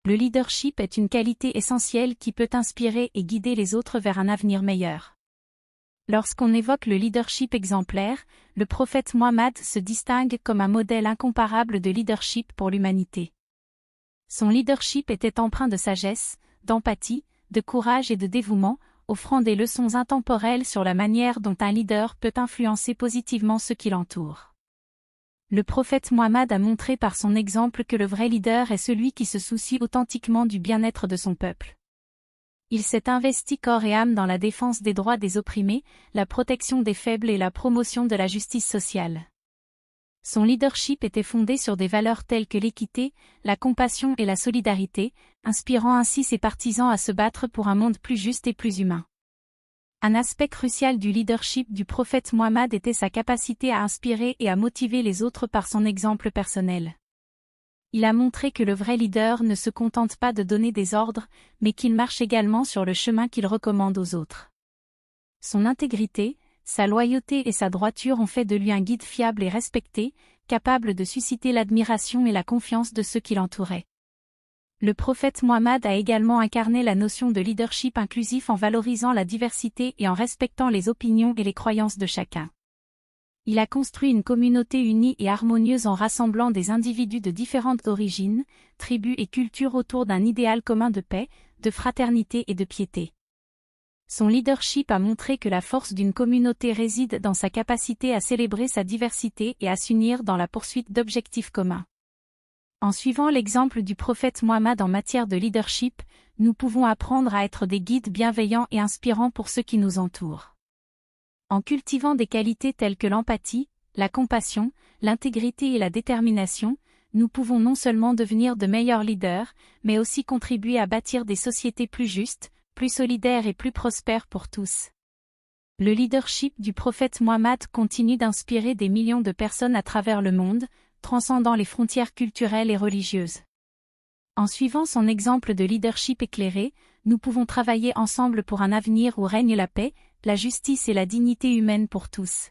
Le leadership est une qualité essentielle qui peut inspirer et guider les autres vers un avenir meilleur. Lorsqu'on évoque le leadership exemplaire, le prophète Mohammed se distingue comme un modèle incomparable de leadership pour l'humanité. Son leadership était empreint de sagesse, d'empathie, de courage et de dévouement, offrant des leçons intemporelles sur la manière dont un leader peut influencer positivement ceux qui l'entourent. Le prophète Mohammed a montré par son exemple que le vrai leader est celui qui se soucie authentiquement du bien-être de son peuple. Il s'est investi corps et âme dans la défense des droits des opprimés, la protection des faibles et la promotion de la justice sociale. Son leadership était fondé sur des valeurs telles que l'équité, la compassion et la solidarité, inspirant ainsi ses partisans à se battre pour un monde plus juste et plus humain. Un aspect crucial du leadership du prophète Mohammed était sa capacité à inspirer et à motiver les autres par son exemple personnel. Il a montré que le vrai leader ne se contente pas de donner des ordres, mais qu'il marche également sur le chemin qu'il recommande aux autres. Son intégrité, sa loyauté et sa droiture ont fait de lui un guide fiable et respecté, capable de susciter l'admiration et la confiance de ceux qui l'entouraient. Le prophète Mohammed a également incarné la notion de leadership inclusif en valorisant la diversité et en respectant les opinions et les croyances de chacun. Il a construit une communauté unie et harmonieuse en rassemblant des individus de différentes origines, tribus et cultures autour d'un idéal commun de paix, de fraternité et de piété. Son leadership a montré que la force d'une communauté réside dans sa capacité à célébrer sa diversité et à s'unir dans la poursuite d'objectifs communs. En suivant l'exemple du prophète Mohammed en matière de leadership, nous pouvons apprendre à être des guides bienveillants et inspirants pour ceux qui nous entourent. En cultivant des qualités telles que l'empathie, la compassion, l'intégrité et la détermination, nous pouvons non seulement devenir de meilleurs leaders, mais aussi contribuer à bâtir des sociétés plus justes, plus solidaires et plus prospères pour tous. Le leadership du prophète Mohammed continue d'inspirer des millions de personnes à travers le monde, transcendant les frontières culturelles et religieuses. En suivant son exemple de leadership éclairé, nous pouvons travailler ensemble pour un avenir où règne la paix, la justice et la dignité humaine pour tous.